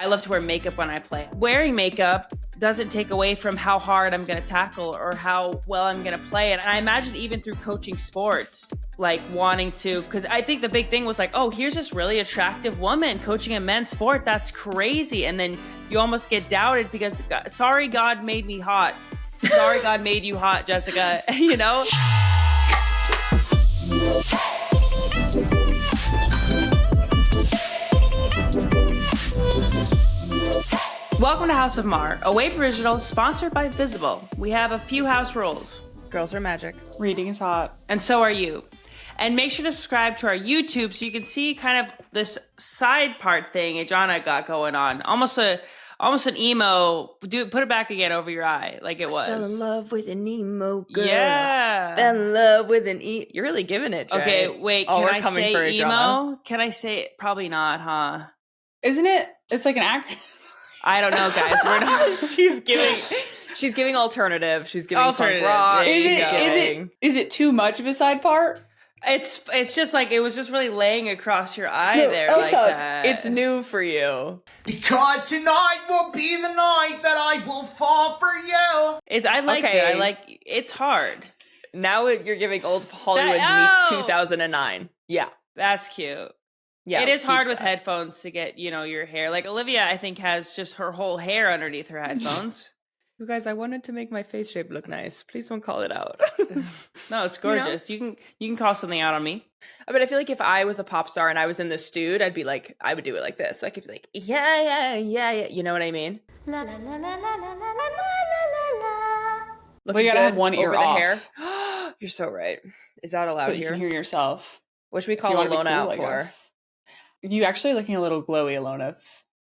I love to wear makeup when I play. Wearing makeup doesn't take away from how hard I'm going to tackle or how well I'm going to play. And I imagine even through coaching sports, like wanting to, because I think the big thing was like, oh, here's this really attractive woman coaching a men's sport. That's crazy. And then you almost get doubted because, sorry, God made me hot. Sorry, God made you hot, Jessica, you know? Welcome to House of Mar, a Wave original sponsored by Visible. We have a few house rules. Girls are magic. Reading is hot. And so are you. And make sure to subscribe to our YouTube so you can see kind of this side part thing Adrianna got going on. Almost an emo. Put it back again over your eye, like it was. Fell in love with an emo girl. Yeah. Fell in love with an emo. You're really giving it, Jay. Okay, wait. Oh, Can I say emo? Can I say it? Probably not, huh? Isn't it? It's like an act. I don't know, guys. We're not. She's giving alternative. She's giving Alternative. punk rock. Is it too much of a side part? It's just like it was just really laying across your eye there like that. It's new for you. Because tonight will be the night that I will fall for you. I liked it. It's hard. Now you're giving old Hollywood meets 2009. Yeah. That's cute. Yeah, it is hard with headphones to get, your hair. Like Olivia, I think, has just her whole hair underneath her headphones. You guys, I wanted to make my face shape look nice. Please don't call it out. No, it's gorgeous. You can call something out on me. But I feel like if I was a pop star and I was in the studio, I'd be like, I would do it like this. So I could be like, yeah. You know what I mean? La la la la la la la la la. We gotta have one ear off. The hair. You're so right. Is that allowed so here? You can hear yourself. What should we call Ilona out for? You actually looking a little glowy, Ilona.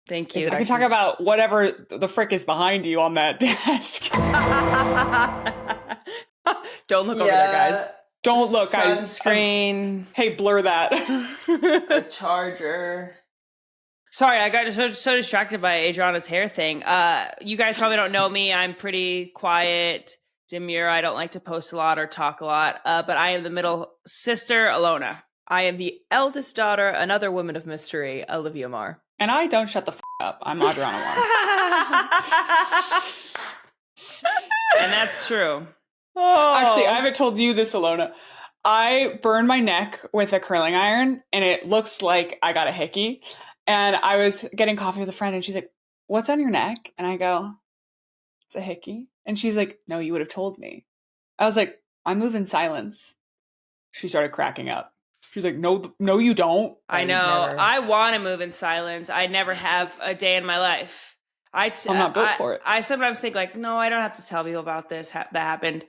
Thank you. I can talk about whatever the frick is behind you on that desk. Don't look over there, guys. Don't look, guys. Sunscreen. Hey, blur that. A charger. Sorry, I got so distracted by Adrianna's hair thing. You guys probably don't know me. I'm pretty quiet, demure. I don't like to post a lot or talk a lot. But I am the middle sister, Ilona. I am the eldest daughter, another woman of mystery, Olivia Maher. And I don't shut the up. I'm Adrianna Maher. And that's true. Oh. Actually, I haven't told you this, Ilona. I burned my neck with a curling iron, and it looks like I got a hickey. And I was getting coffee with a friend, and she's like, "What's on your neck?" And I go, "It's a hickey." And she's like, "No, you would have told me." I was like, "I move in silence." She started cracking up. She's like, no, you don't. I know. I want to move in silence. I never have a day in my life. I'm not built for it. I sometimes think like, no, I don't have to tell people about this. That happened.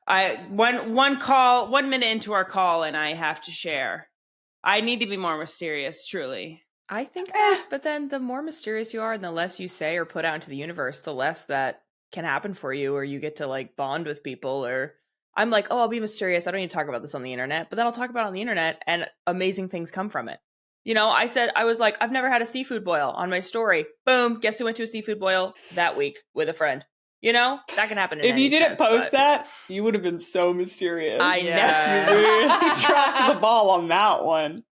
One minute into our call and I have to share. I need to be more mysterious, truly. I think that, but then the more mysterious you are and the less you say or put out into the universe, the less that can happen for you, or you get to like bond with people. Or I'm like, oh, I'll be mysterious. I don't need to talk about this on the internet, but then I'll talk about it on the internet and amazing things come from it. I was like, I've never had a seafood boil on my story. Boom. Guess who went to a seafood boil that week with a friend? That can happen. If you didn't post that, you would have been so mysterious. I know. You really dropped the ball on that one.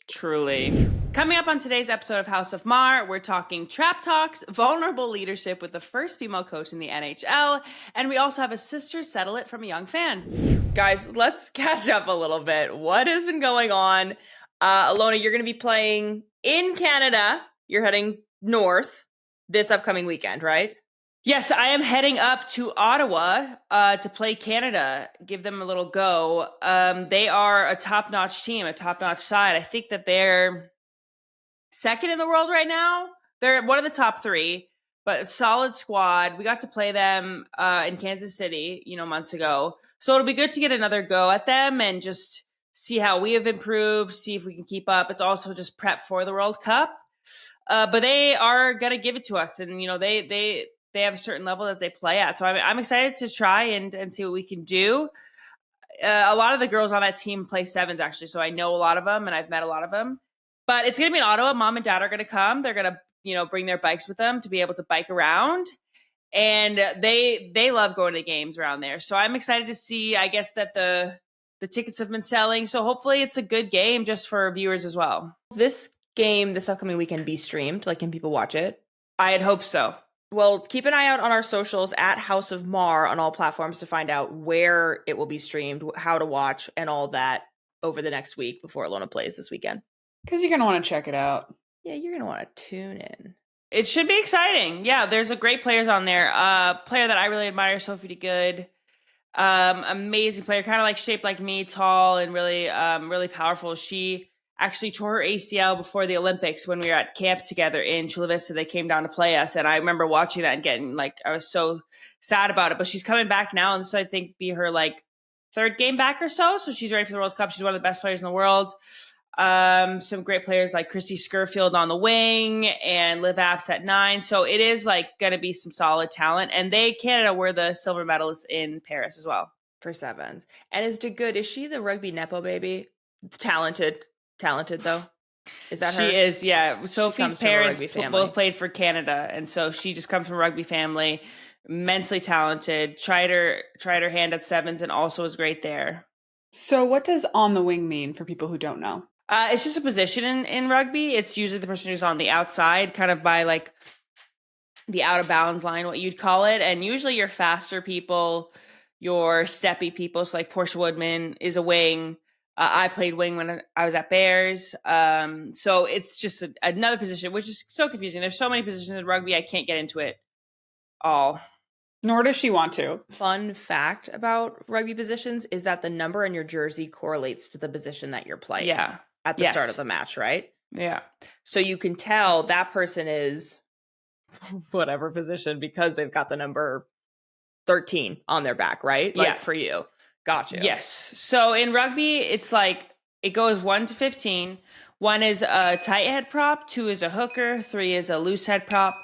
Truly. Coming up on today's episode of House of Mar, we're talking trap talks, vulnerable leadership with the first female coach in the NHL, and we also have a sister settle it from a young fan. Guys, let's catch up a little bit. What has been going on? Ilona, you're going to be playing in Canada. You're heading north this upcoming weekend, right? Yes, I am heading up to Ottawa to play Canada, give them a little go. They are a top-notch team, a top-notch side. I think that they're second in the world right now. They're one of the top three, but a solid squad. We got to play them in Kansas City, months ago. So it'll be good to get another go at them and just see how we have improved, see if we can keep up. It's also just prep for the World Cup. But they are going to give it to us. And, they have a certain level that they play at. So I'm excited to try and see what we can do. A lot of the girls on that team play sevens, actually. So I know a lot of them and I've met a lot of them. But it's going to be in Ottawa. Mom and dad are going to come. They're going to, bring their bikes with them to be able to bike around. And they love going to games around there. So I'm excited to see, I guess, that the tickets have been selling. So hopefully it's a good game just for viewers as well. This game this upcoming weekend be streamed? Like, can people watch it? I'd hope so. Well, keep an eye out on our socials at House of Mar on all platforms to find out where it will be streamed, how to watch, and all that over the next week before Ilona plays this weekend. Because you're going to want to check it out. Yeah, you're going to want to tune in. It should be exciting. Yeah, there's a great players on there. Player that I really admire, Sophie Good. Amazing player, kind of like shaped like me, tall and really, really powerful. She actually tore her ACL before the Olympics when we were at camp together in Chula Vista. They came down to play us, and I remember watching that and getting I was so sad about it. But she's coming back now, and this I think be her third game back or so. So she's ready for the World Cup. She's one of the best players in the world. Some great players like Christy Scurfield on the wing and Liv Apps at 9. So it is going to be some solid talent. And Canada were the silver medalists in Paris as well. For sevens. And is DeGood, is she the rugby Nepo baby? Talented though? Is that her? She is, yeah. Sophie's parents both played for Canada. And so she just comes from a rugby family, immensely talented, tried her hand at sevens and also was great there. So what does on the wing mean for people who don't know? It's just a position in rugby. It's usually the person who's on the outside, kind of by the out of bounds line, what you'd call it. And usually your faster people, your steppy people. So Portia Woodman is a wing. I played wing when I was at Bears. So it's just another position, which is so confusing. There's so many positions in rugby. I can't get into it all. Nor does she want to. Fun fact about rugby positions is that the number in your jersey correlates to the position that you're playing. Yeah. At the start of the match, right? Yeah. So you can tell that person is whatever position because they've got the number 13 on their back, right? Yeah. For you. Gotcha. Yes. So in rugby, it's it goes 1 to 15. 1 is a tight head prop. 2 is a hooker. 3 is a loose head prop.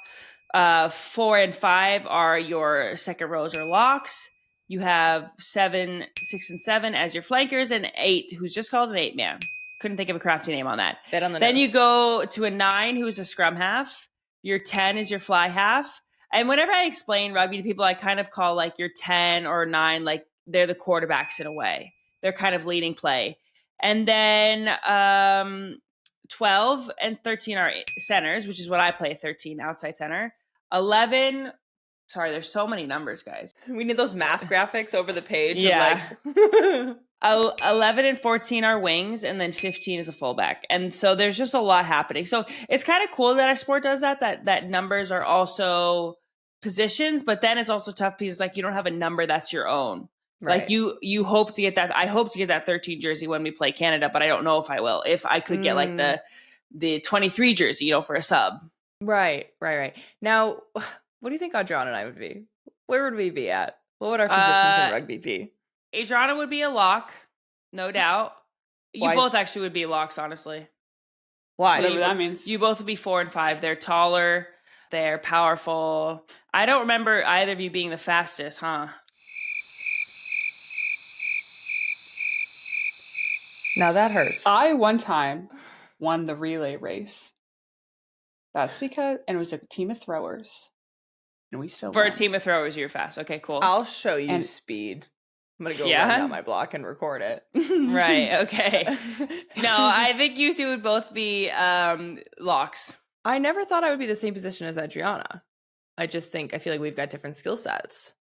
4 and 5 are your second rows or locks. You have 7, 6, and 7 as your flankers, and 8, who's just called an 8-man. Couldn't think of a crafty name on that. Bit on the then nose. You go to a 9, who's a scrum half. Your 10 is your fly half. And whenever I explain rugby to people, I kind of call your 10 or 9, they're the quarterbacks in a way. They're kind of leading play. And then 12 and 13 are centers, which is what I play, 13 outside center. 11, sorry, there's so many numbers, guys. We need those math graphics over the page. Yeah. 11 and 14 are wings, and then 15 is a fullback. And so there's just a lot happening. So it's kind of cool that our sport does that numbers are also positions, but then it's also tough because you don't have a number that's your own. Right. You hope to get that. I hope to get that 13 jersey when we play Canada, but I don't know if I will. If I could get the 23 jersey, for a sub. Right. Now, what do you think Adrianna and I would be? Where would we be at? What would our positions in rugby be? Adrianna would be a lock, no doubt. You both actually would be locks, honestly. Why? Whatever that means. You both would be 4 and 5. They're taller. They're powerful. I don't remember either of you being the fastest, huh? Now that hurts. I one time won the relay race. That's because, and it was a team of throwers. And we still For won. a team of throwers, you're fast. Okay, cool. I'll show you speed. I'm going to go run down my block and record it. Right, okay. No, I think you two would both be locks. I never thought I would be the same position as Adrianna. I feel like we've got different skill sets.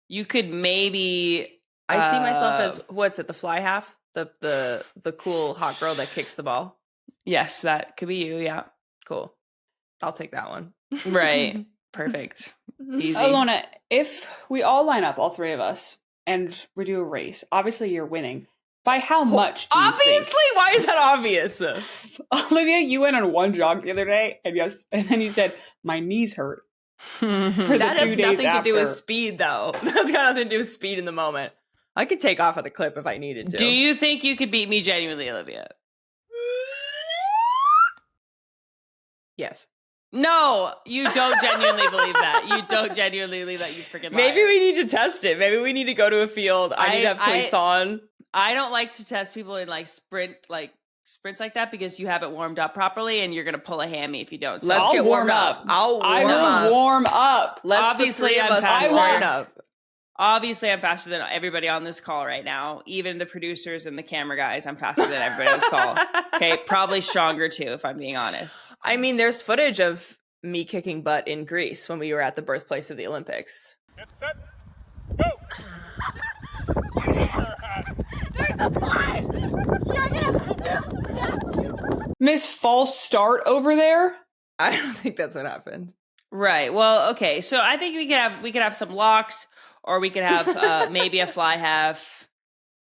You could maybe... I see myself as, what's it, the fly half? The cool hot girl that kicks the ball? Yes, that could be you, yeah. Cool. I'll take that one. Right. Perfect. Easy. Ilona, if we all line up, all three of us, and we do a race, obviously you're winning. By how much do you think? Why is that obvious? Olivia, you went on one jog the other day, and then you said, my knees hurt. That has nothing to do with speed, though. That's got nothing to do with speed in the moment. I could take off of the clip if I needed to. Do you think you could beat me genuinely, Olivia? Yes. No, you don't genuinely believe that. You don't genuinely believe that, you freaking liar. Maybe we need to test it. Maybe we need to go to a field. I need to have cleats on. I don't like to test people in sprints like that because you haven't warmed up properly and you're going to pull a hammy if you don't. So Let's get warmed up. I will warm up. Obviously, I'm faster. Warm up. Obviously, I'm faster than everybody on this call right now. Even the producers and the camera guys, I'm faster than everybody on this call. Okay, probably stronger too, if I'm being honest. I mean, there's footage of me kicking butt in Greece when we were at the birthplace of the Olympics. Get set, go! There's a fly! You're gonna Miss False Start over there. I don't think that's what happened. Right. Well, okay. So I think we could have some locks, or we could have maybe a fly half,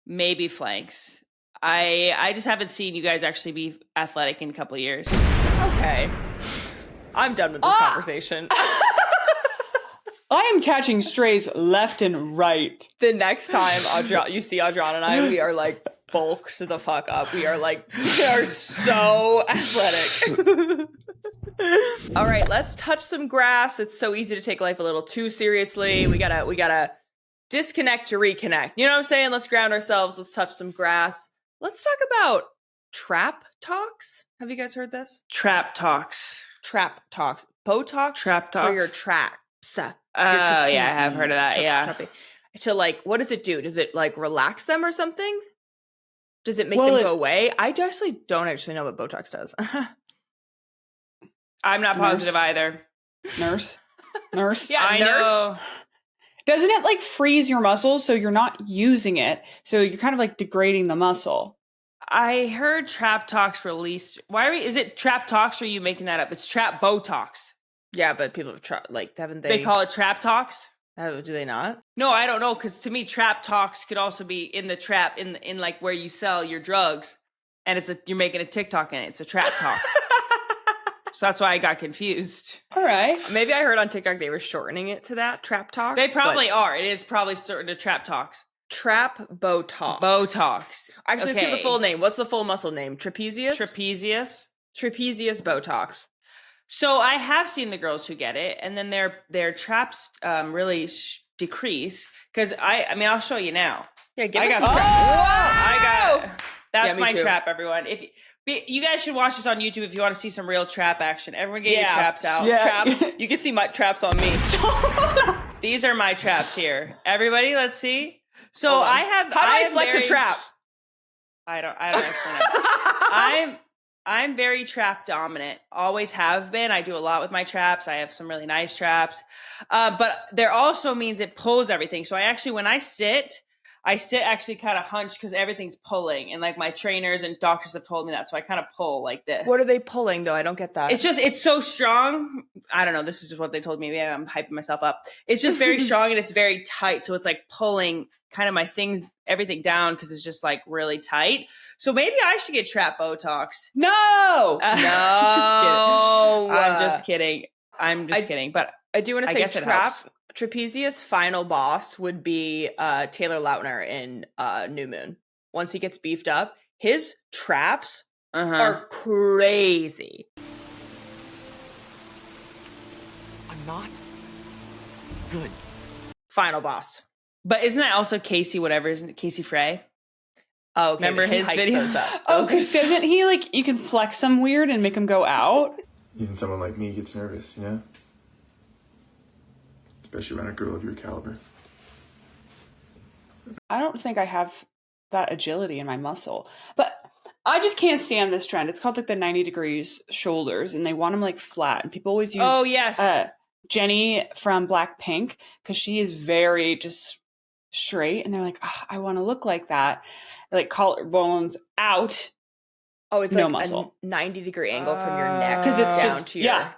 maybe flanks. I just haven't seen you guys actually be athletic in a couple of years. Okay. I'm done with this conversation. I am catching strays left and right. The next time you see Adrianna and I, we are like bulked the fuck up. We are so athletic. All right, let's touch some grass. It's so easy to take life a little too seriously. We gotta disconnect to reconnect. You know what I'm saying? Let's ground ourselves. Let's touch some grass. Let's talk about trap talks. Have you guys heard this? Trap talks. Trap talks. Botox Trap for talks? your traps. Oh, yeah, I have heard of that, yeah. To like, what does it do? Does it like relax them or something? Does it make them go away? I actually don't know what Botox does. I'm not positive either. Nurse? Yeah, I nurse. know. Doesn't it like freeze your muscles so you're not using it? So you're kind of like degrading the muscle. I heard Trap Talks released. Is it Trap Talks or are you making that up? It's Trap Botox. Yeah, but people have tried, like, haven't they? They call it Trap Talks? Do they not? No, I don't know, because to me, Trap Talks could also be in the trap, in like where you sell your drugs, and you're making a TikTok in it. It's a Trap Talk. So that's why I got confused. All right. Maybe I heard on TikTok they were shortening it to that, Trap Talks. They probably are. It is probably certain to Trap Talks. Trap Botox. Botox. Actually, let's give the full name. What's the full muscle name? Trapezius? Trapezius Botox. So I have seen the girls who get it, and then their traps really decrease. Because I'll show you now. Yeah, give I us got some trap. That's Yeah, me my too. trap, everyone. You guys should watch this on YouTube if you want to see some real trap action. Everyone get your Yeah. traps out. Yeah. Trap. You can see my traps on me. These are my traps here. Everybody, let's see. So Hold on. I have. How do I flex a trap? I don't actually know. I'm very trap dominant. Always have been. I do a lot with my traps. I have some really nice traps. But there also means it pulls everything. So when I sit actually kind of hunched because everything's pulling. And like my trainers and doctors have told me that. So I kind of pull like this. What are they pulling, though? I don't get that. It's so strong. I don't know. This is just what they told me. Maybe I'm hyping myself up. It's just very strong and it's very tight. So it's like pulling kind of everything down because it's just like really tight. So maybe I should get trap Botox. No! I'm just kidding. But I do want to I say guess it helps. Trapezius' final boss would be Taylor Lautner in New Moon. Once he gets beefed up, his traps are crazy. I'm not good. Final boss. But isn't that also Casey, whatever, isn't it? Casey Frey? Oh, okay. Remember he his hikes video? those up. Oh, Those are because doesn't he like, you can flex them weird and make them go out? Even someone like me gets nervous, you know? Especially around a girl of your caliber. I don't think I have that agility in my muscle. But I just can't stand this trend. It's called like the 90 degrees shoulders, and they want them like flat. And people always use Jennie from BLACKPINK because she is very just straight. And they're like, oh, I want to look like that. Like collarbones out. Oh, it's no like muscle. a 90-degree angle from your neck 'Cause it's down just- to your... yeah.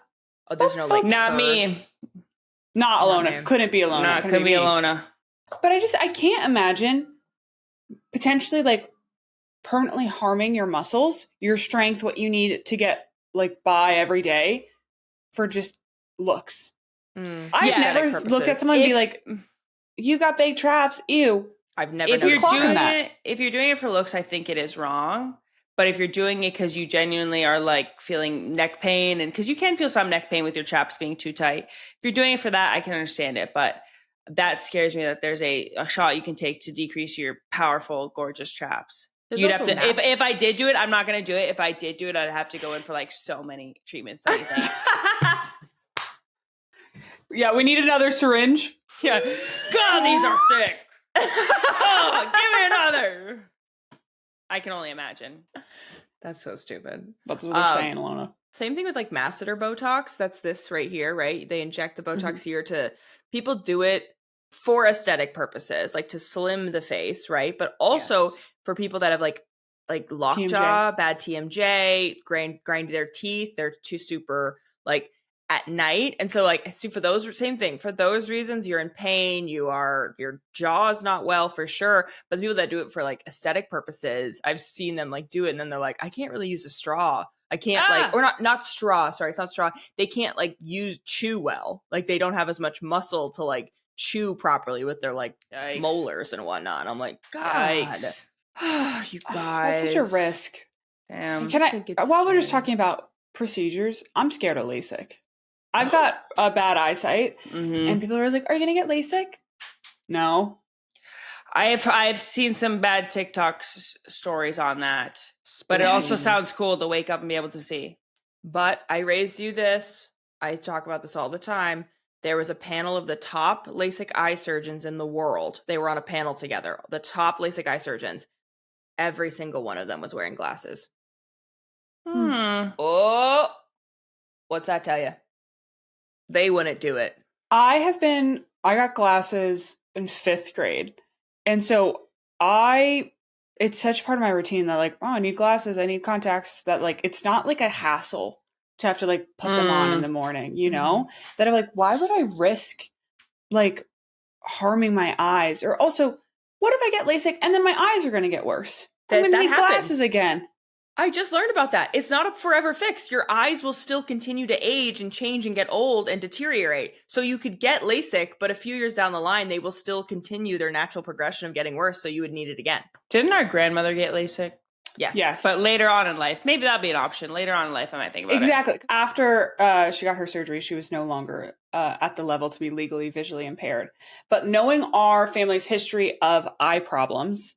Oh, there's no like Not curve. me. Not Ilona. him. Couldn't be Ilona. No, could be me. Ilona. But I can't imagine potentially like permanently harming your muscles, your strength, what you need to get like by every day for just looks. I've Yeah, never aesthetic looked at purposes. someone and be like, you got big traps, ew. I've never If noticed that. you're doing it for looks, I think it is wrong. But if you're doing it because you genuinely are like feeling neck pain, and because you can feel some neck pain with your traps being too tight, if you're doing it for that, I can understand it. But that scares me that there's a shot you can take to decrease your powerful, gorgeous traps. There's You'd have also to. mass- If I did do it, I'm not going to do it. If I did do it, I'd have to go in for like so many treatments. Don't you think? Yeah, we need another syringe. Yeah. God, these are thick. Oh, give me another. I can only imagine. That's so stupid. That's what they're saying, Ilona. Same thing with like masseter Botox. That's this right here, right? They inject the Botox here to people do it for aesthetic purposes, like to slim the face, right? But also for people that have like lockjaw, bad TMJ, grind their teeth, they're too super like at night. And so like see for those same thing, for those reasons you're in pain, your jaw is not well for sure. But the people that do it for like aesthetic purposes, I've seen them like do it and then they're like, I can't really use a straw. I can't like, or not straw. Sorry, it's not straw. They can't like chew well. Like they don't have as much muscle to like chew properly with their like molars and whatnot. I'm like, God, you guys, that's such a risk. Damn. While we're just talking about procedures, I'm scared of LASIK. I've got a bad eyesight, and people are always like, "Are you gonna get LASIK?" No. I've seen some bad TikTok stories on that, but it also sounds cool to wake up and be able to see. But I raised you this. I talk about this all the time. There was a panel of the top LASIK eye surgeons in the world. They were on a panel together. The top LASIK eye surgeons. Every single one of them was wearing glasses. Oh, what's that tell you? They wouldn't do it. I got glasses in 5th grade. And so it's such part of my routine that like, oh, I need glasses, I need contacts, that like, it's not like a hassle to have to like put them on in the morning, you know, that I'm like, why would I risk like harming my eyes? Or also, what if I get LASIK and then my eyes are going to get worse? I'm going to need glasses again. I just learned about that. It's not a forever fix. Your eyes will still continue to age and change and get old and deteriorate. So you could get LASIK, but a few years down the line, they will still continue their natural progression of getting worse. So you would need it again. Didn't our grandmother get LASIK? Yes. But later on in life, maybe that'd be an option. Later on in life, I might think about it. Exactly. After she got her surgery, she was no longer at the level to be legally visually impaired. But knowing our family's history of eye problems,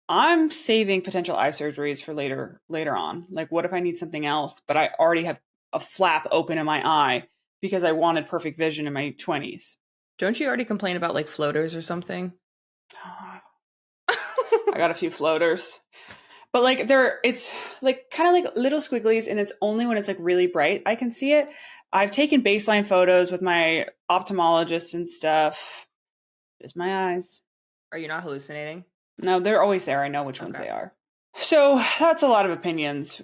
I'm saving potential eye surgeries for later on. Like, what if I need something else, but I already have a flap open in my eye because I wanted perfect vision in my 20s? Don't you already complain about like floaters or something? I got a few floaters. But like it's like kind of like little squigglies, and it's only when it's like really bright I can see it. I've taken baseline photos with my ophthalmologist and stuff. Just my eyes. Are you not hallucinating? No, they're always there. I know which ones they are. So that's a lot of opinions.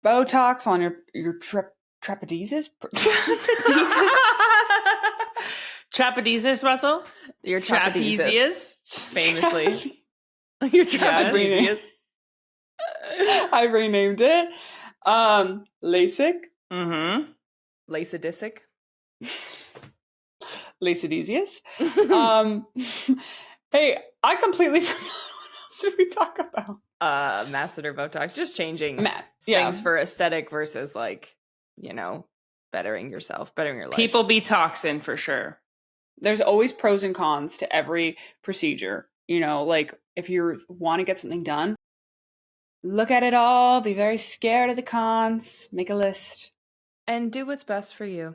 Botox on your trapezius? Trapezius muscle? Your trapezius? Famously. Your trapezius. I renamed it. LASIK. Lasidisic. Lasidisius. Hey, I completely forgot what else did we talk about. Masseter Botox. Just changing things for aesthetic versus like, you know, bettering yourself, bettering your life. People be toxin for sure. There's always pros and cons to every procedure. You know, like if you want to get something done, look at it all, be very scared of the cons, make a list. And do what's best for you.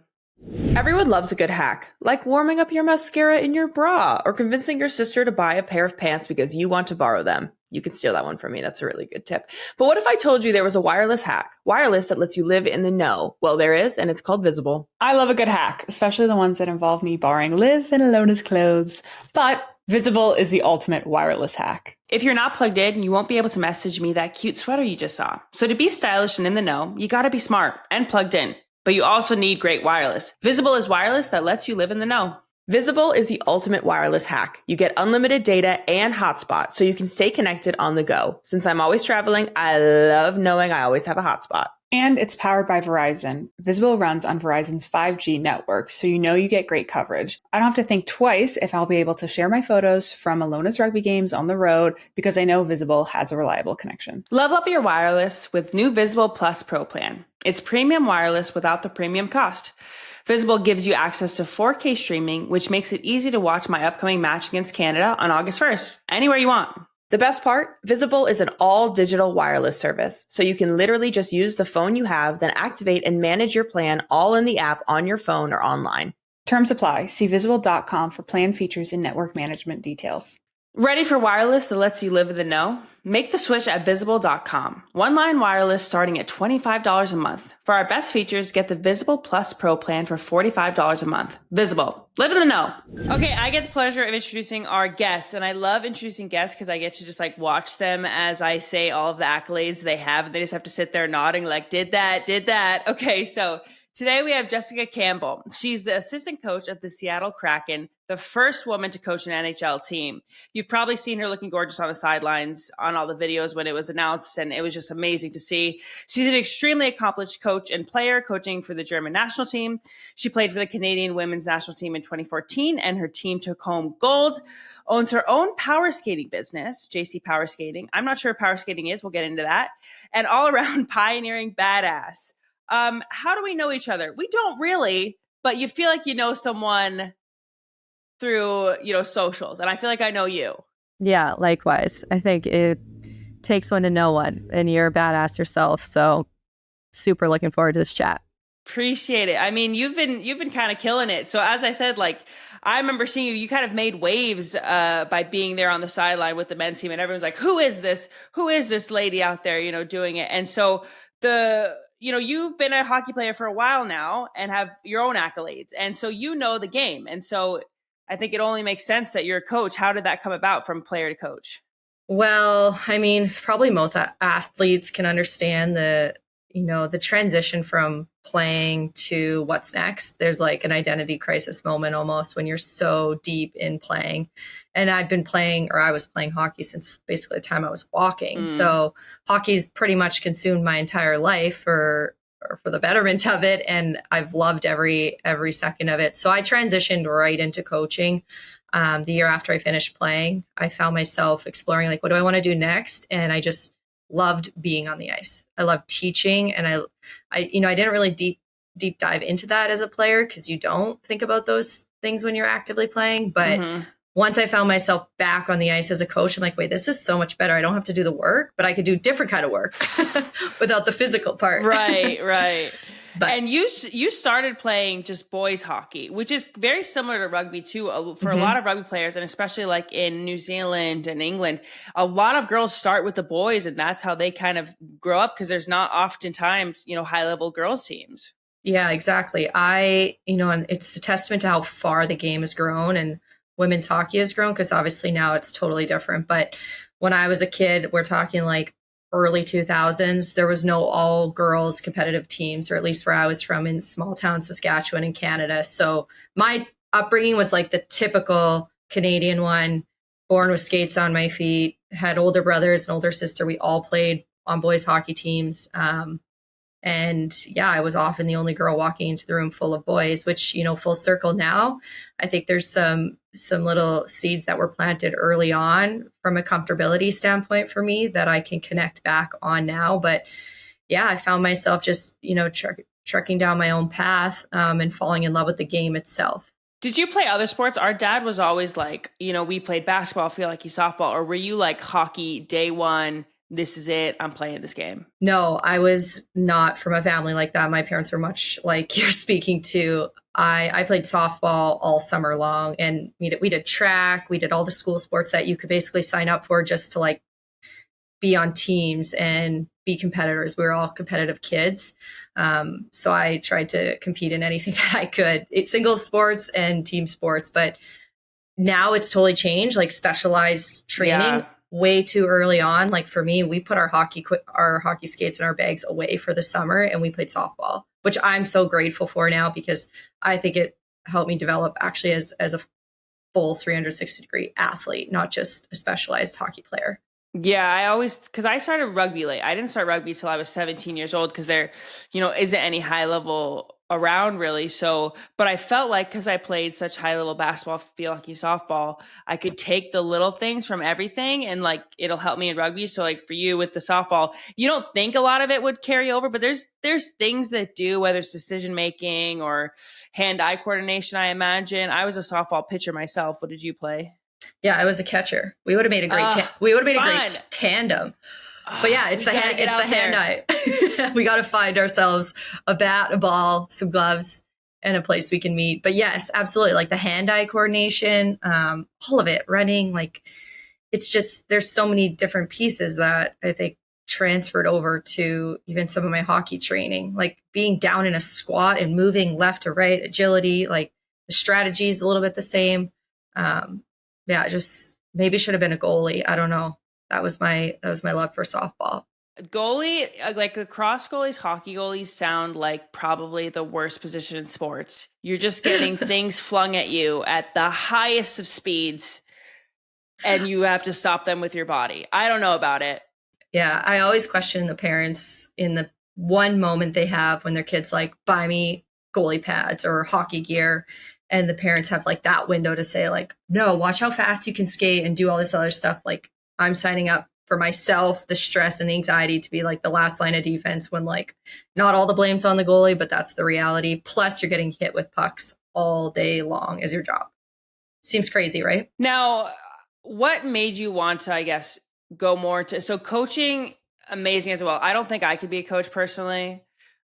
Everyone loves a good hack, like warming up your mascara in your bra or convincing your sister to buy a pair of pants because you want to borrow them. You can steal that one from me. That's a really good tip. But what if I told you there was a wireless hack? Wireless that lets you live in the know. Well, there is, and it's called Visible. I love a good hack, especially the ones that involve me borrowing Liv and Ilona's clothes. But Visible is the ultimate wireless hack. If you're not plugged in, you won't be able to message me that cute sweater you just saw. So to be stylish and in the know, you gotta be smart and plugged in. But you also need great wireless. Visible is wireless that lets you live in the know. Visible is the ultimate wireless hack. You get unlimited data and hotspot, so you can stay connected on the go. Since I'm always traveling, I love knowing I always have a hotspot. And it's powered by Verizon. Visible runs on Verizon's 5G network, so you know you get great coverage. I don't have to think twice if I'll be able to share my photos from Ilona's rugby games on the road because I know Visible has a reliable connection. Level up your wireless with new Visible Plus Pro plan. It's premium wireless without the premium cost. Visible gives you access to 4K streaming, which makes it easy to watch my upcoming match against Canada on August 1st, anywhere you want. The best part, Visible is an all-digital wireless service, so you can literally just use the phone you have, then activate and manage your plan all in the app on your phone or online. Terms apply. See visible.com for plan features and network management details. Ready for wireless that lets you live in the know? Make the switch at Visible.com. One-line wireless starting at $25 a month. For our best features, get the Visible Plus Pro plan for $45 a month. Visible. Live in the know. Okay, I get the pleasure of introducing our guests, and I love introducing guests because I get to just like watch them as I say all of the accolades they have, and they just have to sit there nodding like, did that. Okay, so today we have Jessica Campbell. She's the assistant coach of the Seattle Kraken, the first woman to coach an NHL team. You've probably seen her looking gorgeous on the sidelines on all the videos when it was announced, and it was just amazing to see. She's an extremely accomplished coach and player, coaching for the German national team. She played for the Canadian women's national team in 2014, and her team took home gold. Owns her own power skating business, JC Power Skating. I'm not sure what power skating is. We'll get into that. And all around pioneering badass. How do we know each other? We don't really, but you feel like you know someone through, socials. And I feel like I know you. Yeah, likewise. I think it takes one to know one, and you're a badass yourself. So super looking forward to this chat. Appreciate it. I mean, you've been kind of killing it. So as I said, like, I remember seeing you kind of made waves by being there on the sideline with the men's team, and everyone's like, who is this lady out there, doing it? And so you've been a hockey player for a while now and have your own accolades. And so you know the game. And so I think it only makes sense that you're a coach. How did that come about from player to coach? Well, I mean, probably most athletes can understand the transition from playing to what's next. There's like an identity crisis moment almost when you're so deep in playing. And I was playing hockey since basically the time I was walking. So hockey's pretty much consumed my entire life for the betterment of it. And I've loved every second of it. So I transitioned right into coaching. The year after I finished playing, I found myself exploring, like, what do I want to do next? And I just loved being on the ice. I loved teaching. And I didn't really deep dive into that as a player because you don't think about those things when you're actively playing. But once I found myself back on the ice as a coach, I'm like, wait, this is so much better. I don't have to do the work, but I could do different kind of work without the physical part. Right. And you started playing just boys hockey, which is very similar to rugby too. For a lot of rugby players, and especially like in New Zealand and England, a lot of girls start with the boys, and that's how they kind of grow up because there's not oftentimes, high level girls teams. Yeah, exactly. And it's a testament to how far the game has grown and women's hockey has grown, because obviously now it's totally different. But when I was a kid, we're talking like early 2000s, there was no all girls competitive teams, or at least where I was from in small town Saskatchewan in Canada. So my upbringing was like the typical Canadian one, born with skates on my feet, had older brothers and older sister. We all played on boys hockey teams. And yeah, I was often the only girl walking into the room full of boys, which, full circle now, I think there's some little seeds that were planted early on from a comfortability standpoint for me that I can connect back on now. But yeah, I found myself just, trekking down my own path and falling in love with the game itself. Did you play other sports? Our dad was always like, we played basketball, feel like he's softball, or were you like hockey day one? This is it. I'm playing this game. No, I was not from a family like that. My parents were much like you're speaking to. I played softball all summer long, and we did track. We did all the school sports that you could basically sign up for just to like be on teams and be competitors. We were all competitive kids. So I tried to compete in anything that I could. It's singles sports and team sports, but now it's totally changed, like specialized training. Yeah. Way too early on. Like for me, we put our hockey skates in our bags away for the summer, and we played softball, which I'm so grateful for now because I think it helped me develop actually as a full 360-degree athlete, not just a specialized hockey player. Yeah, because I started rugby late. I didn't start rugby till I was 17 years old because there, isn't any high level around really. So, but I felt like because I played such high level basketball, field hockey, softball, I could take the little things from everything and like it'll help me in rugby. So like for you with the softball, you don't think a lot of it would carry over, but there's things that do, whether it's decision making or hand-eye coordination. I imagine I was a softball pitcher myself. What did you play? Yeah, I was a catcher. We would have made a great great tandem. But yeah, it's the hand-eye. We got to find ourselves a bat, a ball, some gloves, and a place we can meet. But yes, absolutely. Like the hand-eye coordination, all of it, running, like it's just, there's so many different pieces that I think transferred over to even some of my hockey training, like being down in a squat and moving left to right, agility, like the strategy is a little bit the same. Yeah, just maybe should have been a goalie. I don't know. That was my love for softball. Goalie, like lacrosse goalies, hockey goalies sound like probably the worst position in sports. You're just getting things flung at you at the highest of speeds, and you have to stop them with your body. I don't know about it. Yeah, I always question the parents in the one moment they have when their kids like, buy me goalie pads or hockey gear. And the parents have like that window to say like, no, watch how fast you can skate and do all this other stuff. Like, I'm signing up for myself, the stress and the anxiety to be like the last line of defense when like not all the blame's on the goalie, but that's the reality. Plus you're getting hit with pucks all day long as your job. Seems crazy, right? Now, what made you want to, I guess, go more to, so coaching, amazing as well. I don't think I could be a coach personally.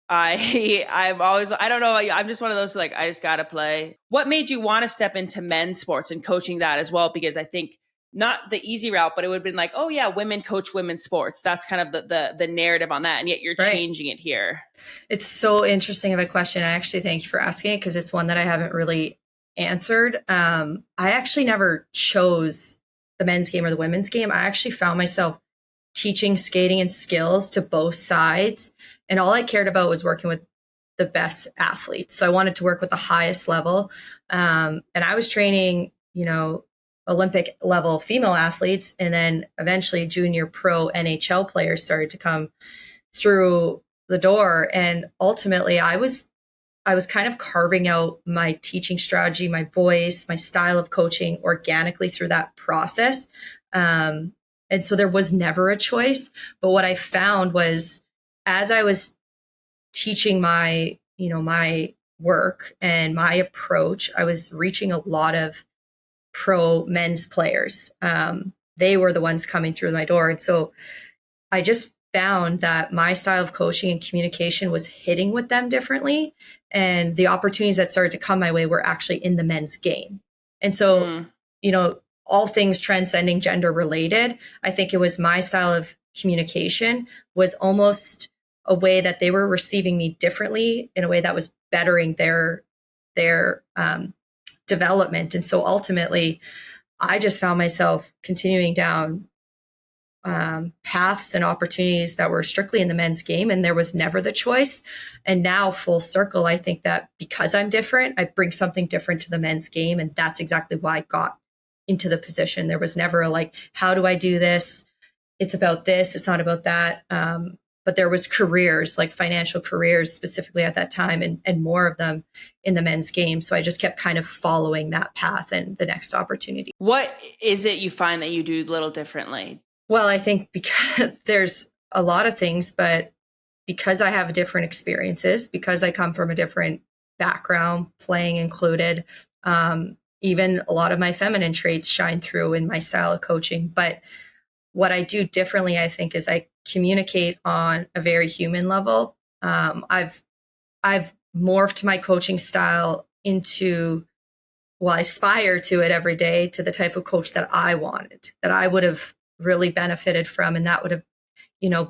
I'm always, I don't know. I'm just one of those like, I just got to play. What made you want to step into men's sports and coaching that as well? Because I think not the easy route, but it would have been like, oh yeah, women coach women's sports. That's kind of the narrative on that. And yet you're changing it here. It's so interesting of a question. I actually thank you for asking it because it's one that I haven't really answered. I actually never chose the men's game or the women's game. I actually found myself teaching skating and skills to both sides. And all I cared about was working with the best athletes. So I wanted to work with the highest level. And I was training, Olympic level female athletes. And then eventually junior pro NHL players started to come through the door. And ultimately I was kind of carving out my teaching strategy, my voice, my style of coaching organically through that process. And so there was never a choice. But what I found was as I was teaching my work and my approach, I was reaching a lot of pro men's players. They were the ones coming through my door. And so I just found that my style of coaching and communication was hitting with them differently. And the opportunities that started to come my way were actually in the men's game. And so, all things transcending gender related, I think it was my style of communication was almost a way that they were receiving me differently in a way that was bettering their development. And so ultimately, I just found myself continuing down paths and opportunities that were strictly in the men's game, and there was never the choice. And now full circle, I think that because I'm different, I bring something different to the men's game, and that's exactly why I got into the position. There was never a like, how do I do this? It's about this, it's not about that. But there was careers, like financial careers specifically at that time, and more of them in the men's game. So I just kept kind of following that path and the next opportunity. What is it you find that you do a little differently? Well, I think because there's a lot of things, but because I have different experiences, because I come from a different background, playing included, even a lot of my feminine traits shine through in my style of coaching. But what I do differently, I think, is I communicate on a very human level. I've morphed my coaching style into, well, I aspire to it every day, to the type of coach that I wanted, that I would have really benefited from. And that would have,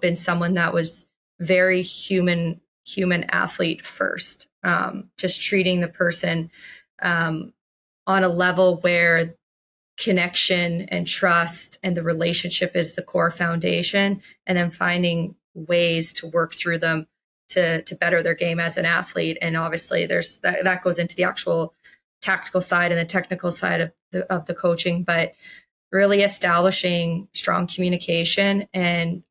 been someone that was very human athlete first, just treating the person on a level where connection and trust and the relationship is the core foundation, and then finding ways to work through them to better their game as an athlete. And obviously there's that goes into the actual tactical side and the technical side of the coaching, but really establishing strong communication and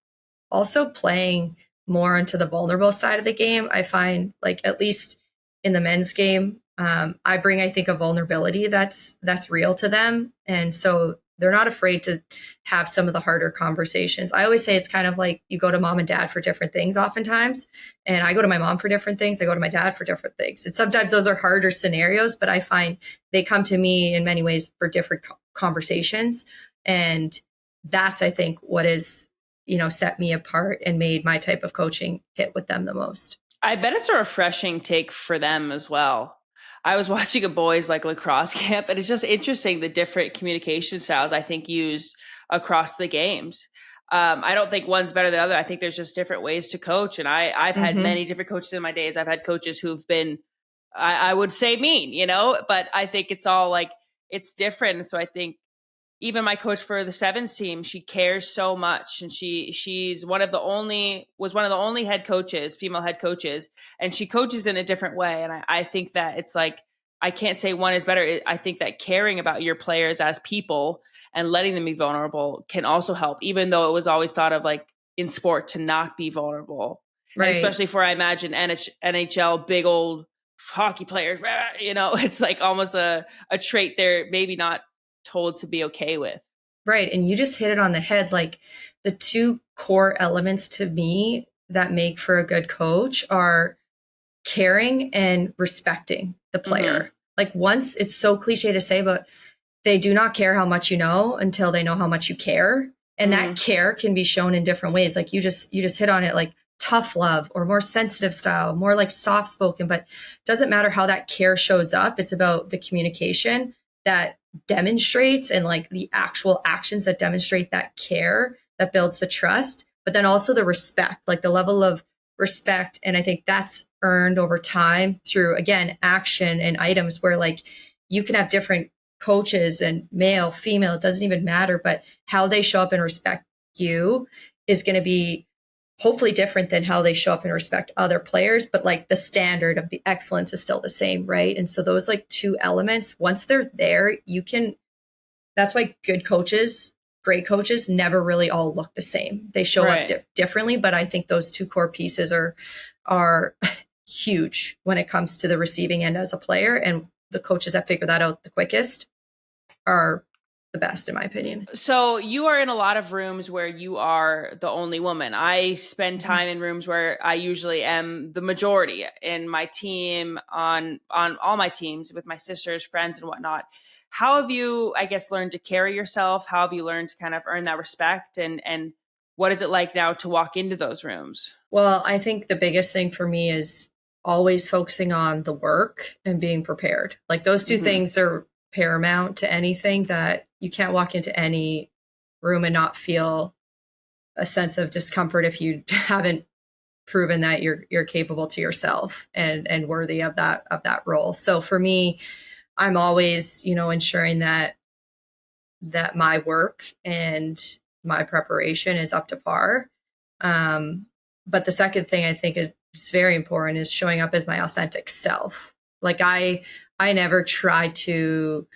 also playing more into the vulnerable side of the game. I find, like, at least in the men's game, I bring, I think, a vulnerability that's real to them. And so they're not afraid to have some of the harder conversations. I always say it's kind of like you go to mom and dad for different things oftentimes. And I go to my mom for different things. I go to my dad for different things. And sometimes those are harder scenarios, but I find they come to me in many ways for different conversations. And that's, I think, what is, set me apart and made my type of coaching hit with them the most. I bet it's a refreshing take for them as well. I was watching a boys like lacrosse camp, and it's just interesting the different communication styles I think used across the games. I don't think one's better than the other. I think there's just different ways to coach. And I've had many different coaches in my days. I've had coaches who've been, I would say mean, but I think it's all like, it's different. So I think even my coach for the sevens team, she cares so much. And she's was one of the only head coaches, female head coaches, and she coaches in a different way. And I think that it's like, I can't say one is better. I think that caring about your players as people and letting them be vulnerable can also help, even though it was always thought of like in sport to not be vulnerable. Right. And especially for, I imagine, NHL, big old hockey players, it's like almost a trait they're maybe not told to be okay with. Right. And you just hit it on the head. Like the two core elements to me that make for a good coach are caring and respecting the player. Like once, it's so cliche to say, but they do not care how much you know until they know how much you care. And that care can be shown in different ways. Like you just hit on it, like tough love or more sensitive style, more like soft spoken, but doesn't matter how that care shows up. It's about the communication that demonstrates and like the actual actions that demonstrate that care that builds the trust, but then also the respect, like the level of respect. And I think that's earned over time through, again, action and items where like you can have different coaches and male, female, it doesn't even matter, but how they show up and respect you is going to be hopefully different than how they show up and respect other players. But like the standard of the excellence is still the same, right? And so those like two elements, once they're there, that's why good coaches, great coaches never really all look the same. They show up differently, but I think those two core pieces are huge when it comes to the receiving end as a player. And the coaches that figure that out the quickest are the best, in my opinion. So you are in a lot of rooms where you are the only woman. I spend time in rooms where I usually am the majority in my team, on all my teams with my sisters, friends, and whatnot. How have you, I guess, learned to carry yourself? How have you learned to kind of earn that respect? And what is it like now to walk into those rooms? Well, I think the biggest thing for me is always focusing on the work and being prepared. Like those two things are paramount to anything. That you can't walk into any room and not feel a sense of discomfort if you haven't proven that you're capable to yourself and worthy of that role. So for me, I'm always, ensuring that my work and my preparation is up to par. But the second thing I think is very important is showing up as my authentic self. Like I never try to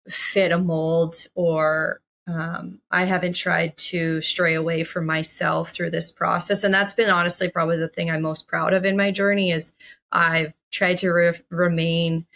fit a mold, or I haven't tried to stray away from myself through this process. And that's been honestly probably the thing I'm most proud of in my journey is I've tried to remain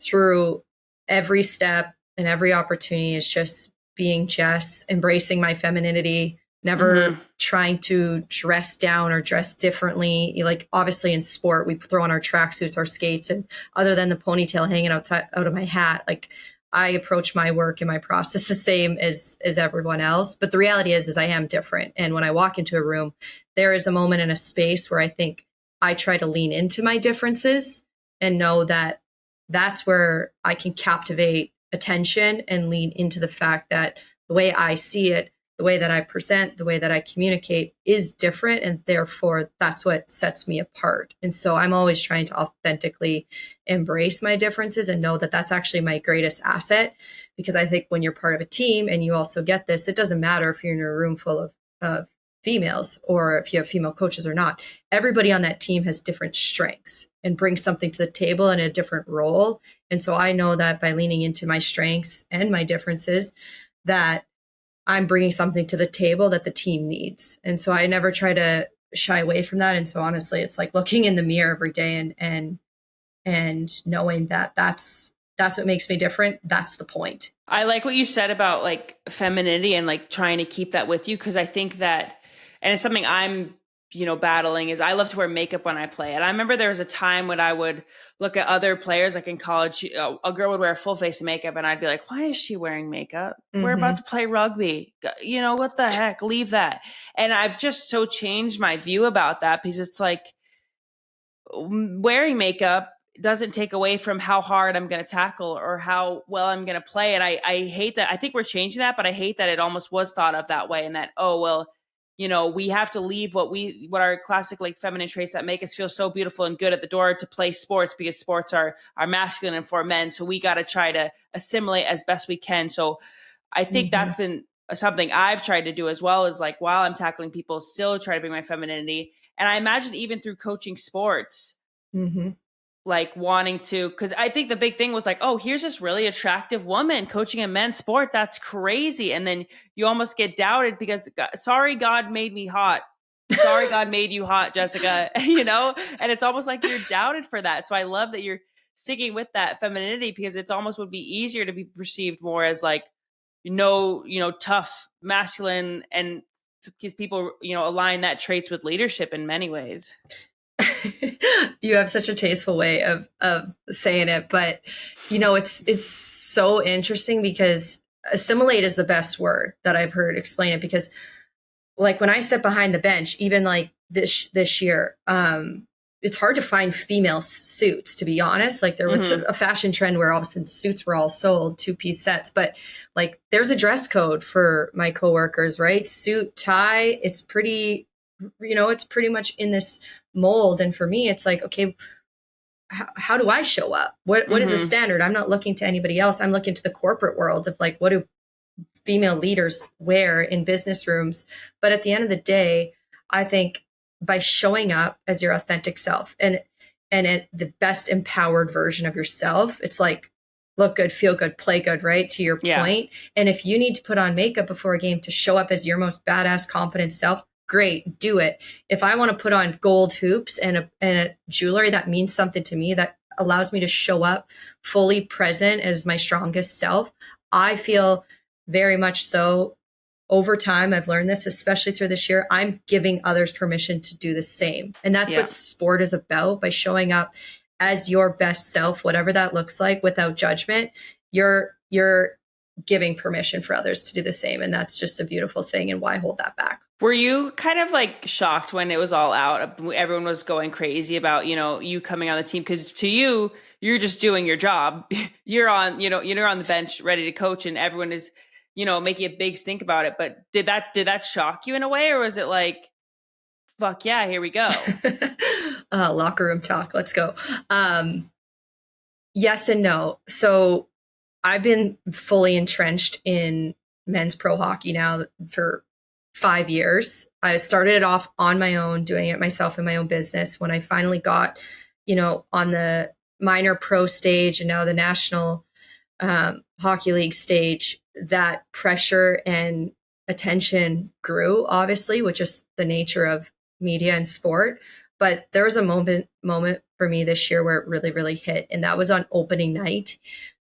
through every step and every opportunity is just being Jess, embracing my femininity, never trying to dress down or dress differently. Like obviously in sport, we throw on our tracksuits, our skates, and other than the ponytail hanging out of my hat, like I approach my work and my process the same as everyone else. But the reality is I am different. And when I walk into a room, there is a moment in a space where I think I try to lean into my differences and know that that's where I can captivate attention and lean into the fact that the way I see it, the way that I present, the way that I communicate is different. And therefore, that's what sets me apart. And so I'm always trying to authentically embrace my differences and know that that's actually my greatest asset. Because I think when you're part of a team and you also get this, it doesn't matter if you're in a room full of females or if you have female coaches or not. Everybody on that team has different strengths and brings something to the table in a different role. And so I know that by leaning into my strengths and my differences, that I'm bringing something to the table that the team needs. And so I never try to shy away from that. And so honestly, it's like looking in the mirror every day and knowing that that's what makes me different. That's the point. I like what you said about like femininity and like trying to keep that with you. Cause I think that, and it's something I'm, battling is I love to wear makeup when I play. And I remember there was a time when I would look at other players, like in college, a girl would wear a full face of makeup and I'd be like, why is she wearing makeup? We're about to play rugby. What the heck? Leave that. And I've just so changed my view about that because it's like wearing makeup doesn't take away from how hard I'm going to tackle or how well I'm going to play. And I hate that. I think we're changing that, but I hate that it almost was thought of that way, and that, oh, well, we have to leave what our classic like feminine traits that make us feel so beautiful and good at the door to play sports, because sports are masculine and for men. So we got to try to assimilate as best we can. So I think that's been something I've tried to do as well, is like, while I'm tackling people, still try to bring my femininity. And I imagine even through coaching sports, like wanting to, because I think the big thing was like, oh, here's this really attractive woman coaching a men's sport. That's crazy. And then you almost get doubted because, sorry, God made me hot. Sorry, God made you hot, Jessica, and it's almost like you're doubted for that. So I love that you're sticking with that femininity, because it's almost would be easier to be perceived more as like, tough, masculine, and because people, align that traits with leadership in many ways. You have such a tasteful way of saying it, but it's so interesting, because assimilate is the best word that I've heard explain it. Because like when I step behind the bench, even like this year, it's hard to find female suits, to be honest. Like there was a fashion trend where all of a sudden suits were all sold 2-piece sets, but like there's a dress code for my coworkers, right? Suit, tie. It's pretty, it's pretty much in this mold. And for me, it's like, okay, how do I show up? What is the standard? I'm not looking to anybody else. I'm looking to the corporate world of like, what do female leaders wear in business rooms? But at the end of the day, I think by showing up as your authentic self and the best empowered version of yourself, it's like, look good, feel good, play good, right? To your point. And if you need to put on makeup before a game to show up as your most badass, confident self, great, do it. If I want to put on gold hoops and a jewelry that means something to me, that allows me to show up fully present as my strongest self, I feel very much so. Over time, I've learned this, especially through this year, I'm giving others permission to do the same. And that's what sport is about. By showing up as your best self, whatever that looks like, without judgment, you're giving permission for others to do the same. And that's just a beautiful thing. And why hold that back? Were you kind of like shocked when it was all out? Everyone was going crazy about, you coming on the team, because to you, you're just doing your job. You're on the bench ready to coach, and everyone is, making a big stink about it. But did that shock you in a way, or was it like, fuck yeah, here we go? Locker room talk. Let's go. Yes and no. So I've been fully entrenched in men's pro hockey now for 5 years. I started it off on my own, doing it myself in my own business. When I finally got, on the minor pro stage and now the national hockey league stage, that pressure and attention grew, obviously, which is the nature of media and sport. But there was a moment for me this year where it really, really hit. And that was on opening night.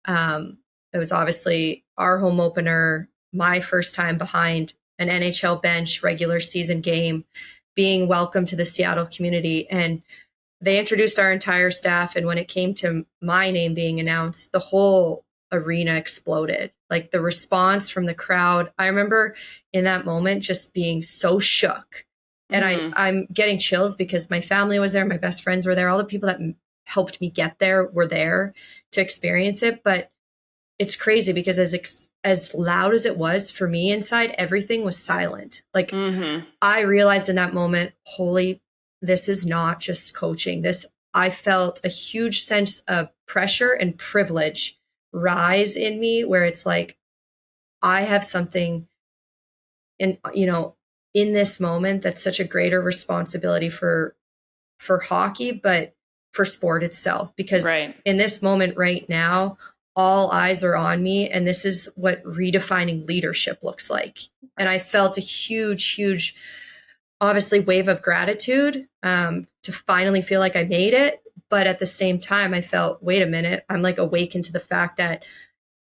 It was obviously our home opener, my first time behind an NHL bench, regular season game, being welcome to the Seattle community. And they introduced our entire staff. And when it came to my name being announced, the whole arena exploded. Like the response from the crowd. I remember in that moment just being so shook. And I'm getting chills because my family was there. My best friends were there. All the people that helped me get there were there to experience it. But it's crazy because as loud as it was for me inside, everything was silent. Like I realized in that moment, holy, this is not just coaching. I felt a huge sense of pressure and privilege rise in me, where it's like, I have something in this moment that's such a greater responsibility for hockey, but for sport itself. Because in this moment right now, all eyes are on me, and this is what redefining leadership looks like. And I felt a huge, huge, obviously, wave of gratitude to finally feel like I made it. But at the same time, I felt, wait a minute, I'm like awakened to the fact that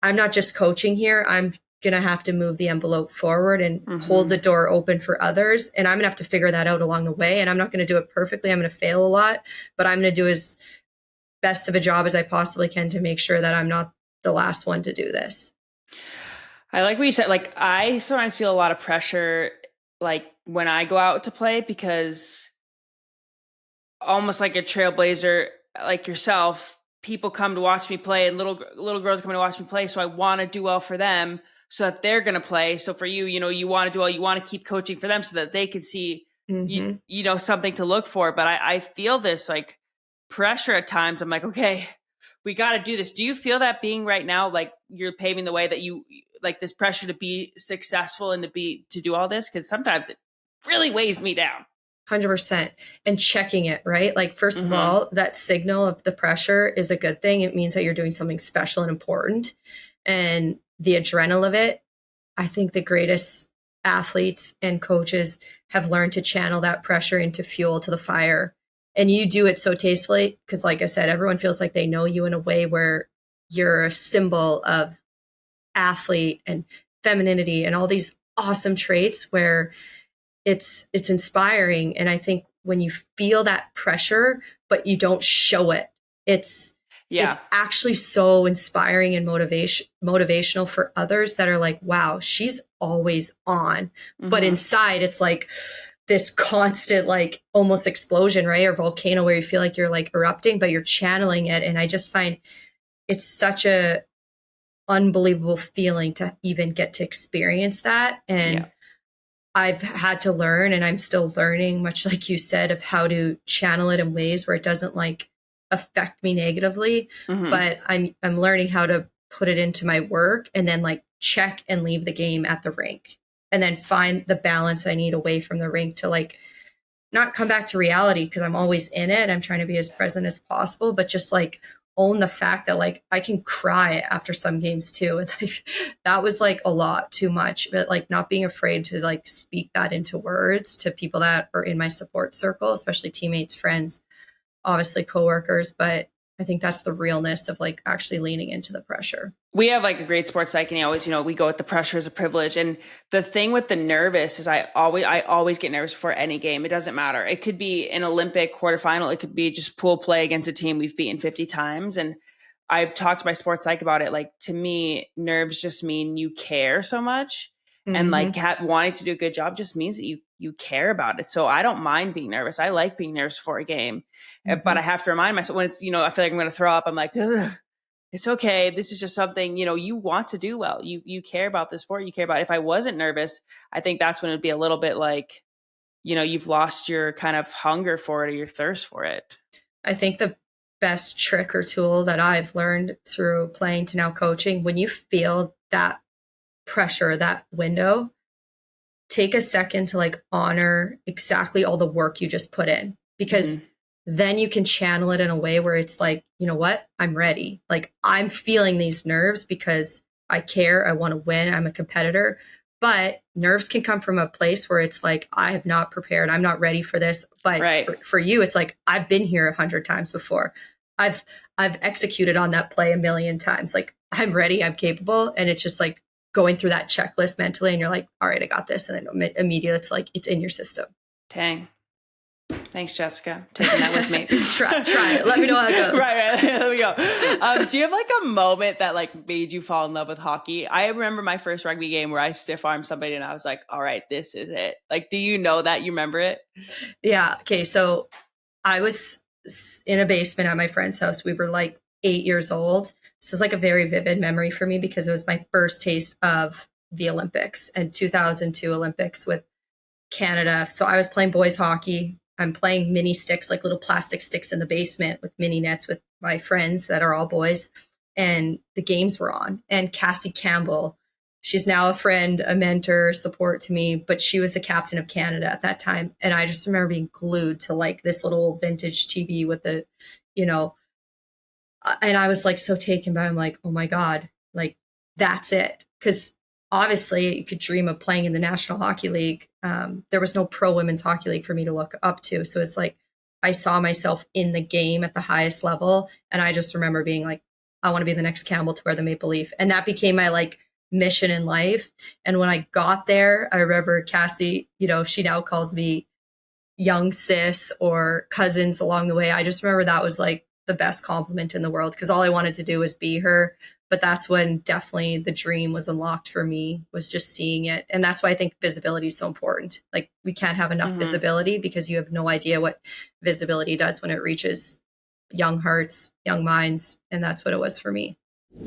I'm not just coaching here. I'm going to have to move the envelope forward and hold the door open for others. And I'm going to have to figure that out along the way. And I'm not going to do it perfectly. I'm going to fail a lot, but I'm going to do as best of a job as I possibly can to make sure that I'm not the last one to do this. I like what you said. Like, I sometimes feel a lot of pressure, like when I go out to play, because almost like a trailblazer, like yourself, people come to watch me play, and little girls come to watch me play. So I want to do well for them, so that they're going to play. So for you, you want to do well. You want to keep coaching for them, so that they can see, something to look for. But I feel this like pressure at times. I'm like, okay, we got to do this. Do you feel that being right now, like you're paving the way, that you like this pressure to be successful and to do all this? Because sometimes it really weighs me down. 100%. And checking it, right? Like, first of all, that signal of the pressure is a good thing. It means that you're doing something special and important. And the adrenaline of it, I think the greatest athletes and coaches have learned to channel that pressure into fuel to the fire. And you do it so tastefully because, like I said, everyone feels like they know you in a way where you're a symbol of athlete and femininity and all these awesome traits where it's inspiring. And I think when you feel that pressure, but you don't show it, it's actually so inspiring and motivational for others that are like, wow, she's always on. But inside it's like this constant, like almost explosion, right? Or volcano where you feel like you're like erupting, but you're channeling it. And I just find it's such a unbelievable feeling to even get to experience that. And I've had to learn, and I'm still learning, much like you said, of how to channel it in ways where it doesn't like affect me negatively. But I'm learning how to put it into my work and then like check and leave the game at the rink, and then find the balance I need away from the rink to like not come back to reality, because I'm always in it. I'm trying to be as present as possible, but just like own the fact that like I can cry after some games too. And like that was like a lot too much, but like not being afraid to like speak that into words to people that are in my support circle, especially teammates, friends, obviously coworkers. But I think that's the realness of like actually leaning into the pressure. We have like a great sports psych, and always, we go with the pressure as a privilege. And the thing with the nervous is I always get nervous before any game. It doesn't matter. It could be an Olympic quarterfinal. It could be just pool play against a team we've beaten 50 times. And I've talked to my sports psych about it. Like, to me, nerves just mean you care so much. And like wanting to do a good job just means that you care about it. So I don't mind being nervous. I like being nervous for a game, but I have to remind myself when it's, I feel like I'm going to throw up. I'm like, ugh, it's okay. This is just something, you want to do well. You care about the sport. You care about it. If I wasn't nervous, I think that's when it'd be a little bit like, you've lost your kind of hunger for it or your thirst for it. I think the best trick or tool that I've learned through playing to now coaching, when you feel that pressure, that window, take a second to like honor exactly all the work you just put in, because then you can channel it in a way where it's like, you know what, I'm ready. Like, I'm feeling these nerves because I care. I want to win. I'm a competitor. But nerves can come from a place where it's like, I have not prepared. I'm not ready for this. But for you, it's like, I've been here 100 times before. I've executed on that play 1,000,000 times. Like, I'm ready. I'm capable. And it's just like going through that checklist mentally, and you're like, all right, I got this. And then immediately it's like, it's in your system. Dang. Thanks, Jessica. Taking that with me. try it. Let me know how it goes. Right. There we go. Do you have like a moment that like made you fall in love with hockey? I remember my first rugby game where I stiff armed somebody and I was like, all right, this is it. Like, do you know that? You remember it? Yeah. Okay. So I was in a basement at my friend's house. We were like 8 years old. This is like a very vivid memory for me because it was my first taste of the Olympics and 2002 Olympics with Canada. So I was playing boys hockey. I'm playing mini sticks, like little plastic sticks in the basement with mini nets with my friends that are all boys. And the games were on. And Jessica Campbell, she's now a friend, a mentor, support to me, but she was the captain of Canada at that time. And I just remember being glued to like this little vintage TV with the, and I was like so taken by, I'm like, oh my God, like that's it. Because obviously you could dream of playing in the National Hockey League. There was no pro women's hockey league for me to look up to. So it's like, I saw myself in the game at the highest level. And I just remember being like, I want to be the next Campbell to wear the maple leaf. And that became my like mission in life. And when I got there, I remember Cassie, she now calls me young sis or cousins along the way. I just remember that was like the best compliment in the world because all I wanted to do was be her. But that's when definitely the dream was unlocked for me, was just seeing it. And that's why I think visibility is so important. Like, we can't have enough visibility because you have no idea what visibility does when it reaches young hearts, young minds. And that's what it was for me.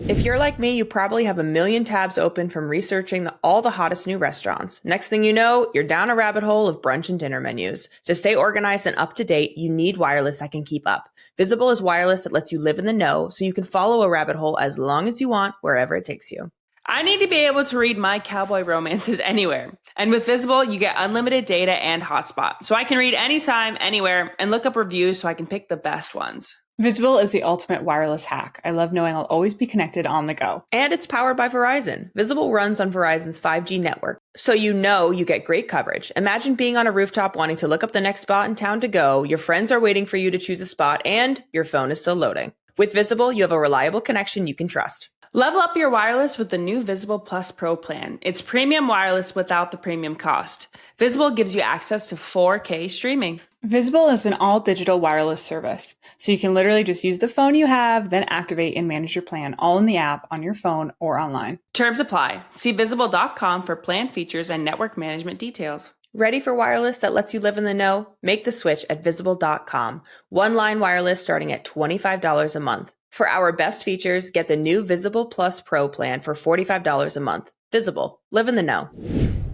If you're like me, you probably have a million tabs open from researching all the hottest new restaurants. Next thing you know, you're down a rabbit hole of brunch and dinner menus. To stay organized and up to date, you need wireless that can keep up. Visible is wireless that lets you live in the know, so you can follow a rabbit hole as long as you want, wherever it takes you. I need to be able to read my cowboy romances anywhere. And with Visible, you get unlimited data and hotspot. So I can read anytime, anywhere, and look up reviews so I can pick the best ones. Visible is the ultimate wireless hack. I love knowing I'll always be connected on the go. And it's powered by Verizon. Visible runs on Verizon's 5G network, so you know you get great coverage. Imagine being on a rooftop wanting to look up the next spot in town to go, your friends are waiting for you to choose a spot, and your phone is still loading. With Visible, you have a reliable connection you can trust. Level up your wireless with the new Visible Plus Pro plan. It's premium wireless without the premium cost. Visible gives you access to 4K streaming. Visible is an all-digital wireless service, so you can literally just use the phone you have, then activate and manage your plan all in the app on your phone or online. Terms apply. See visible.com for plan features and network management details. Ready for wireless that lets you live in the know? Make the switch at visible.com. One-line wireless starting at $25 a month. For our best features, get the new Visible Plus Pro plan for $45 a month. Visible. Live in the know.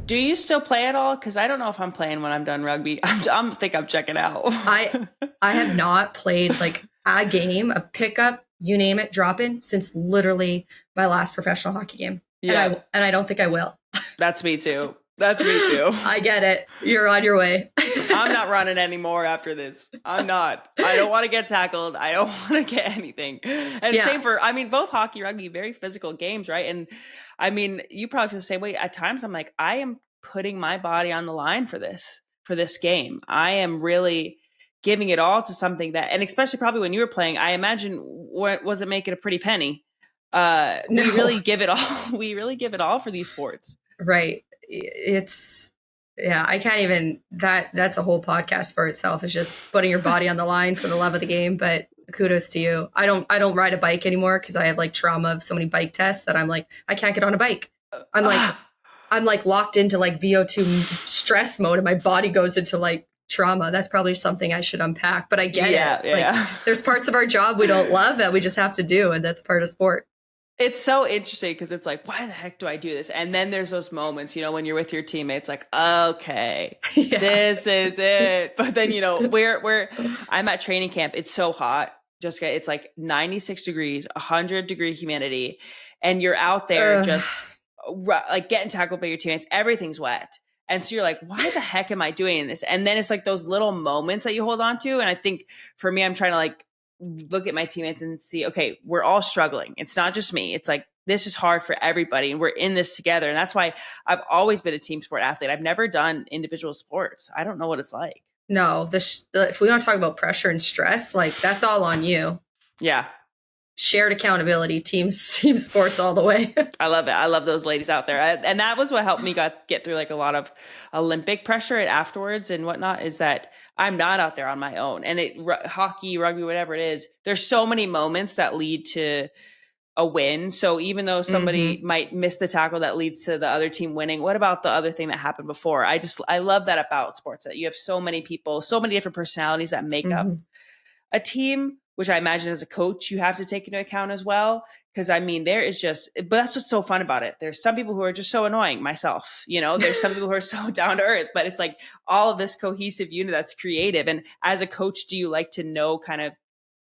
Do you still play at all? Because I don't know if I'm playing when I'm done rugby. I think I'm checking out. I have not played like a game, a pickup, you name it, drop in since literally my last professional hockey game. Yeah. And I don't think I will. That's me too. That's me too. I get it. You're on your way. I'm not running anymore after this. I'm not. I don't want to get tackled. I don't want to get anything. And same for, both hockey, rugby, very physical games, right? And you probably feel the same way. At times I'm like, I am putting my body on the line for this game. I am really giving it all to something that, and especially probably when you were playing, I imagine, wasn't making a pretty penny. No. We really give it all. We really give it all for these sports. Right. I can't even, that's a whole podcast for itself. It's just putting your body on the line for the love of the game. But kudos to you. I don't ride a bike anymore because I have like trauma of so many bike tests that I'm like, I can't get on a bike. I'm like locked into like VO2 stress mode and my body goes into like trauma. That's probably something I should unpack, but I get it. Yeah. Like, there's parts of our job we don't love that we just have to do. And that's part of sport. It's so interesting because it's like, why the heck do I do this? And then there's those moments, when you're with your teammates, like, okay, this is it. But then, I'm at training camp. It's so hot, Jessica. It's like 96 degrees, 100-degree humidity. And you're out there just like getting tackled by your teammates. Everything's wet. And so you're like, why the heck am I doing this? And then it's like those little moments that you hold on to. And I think for me, I'm trying to like, look at my teammates and see, okay, we're all struggling. It's not just me. It's like, this is hard for everybody and we're in this together. And that's why I've always been a team sport athlete. I've never done individual sports. I don't know what it's like. No, if we want to talk about pressure and stress, like that's all on you. Yeah. Shared accountability, team sports all the way. I love it. I love those ladies out there. And that was what helped me get through like a lot of Olympic pressure and afterwards and whatnot, is that I'm not out there on my own. And hockey, rugby, whatever it is, there's so many moments that lead to a win. So even though somebody might miss the tackle that leads to the other team winning, what about the other thing that happened before? I love that about sports, that you have so many people, so many different personalities that make up a team, which I imagine as a coach, you have to take into account as well. Because there is but that's what's so fun about it. There's some people who are just so annoying, myself, there's some people who are so down to earth, but it's like all of this cohesive unit that's creative. And as a coach, do you like to know kind of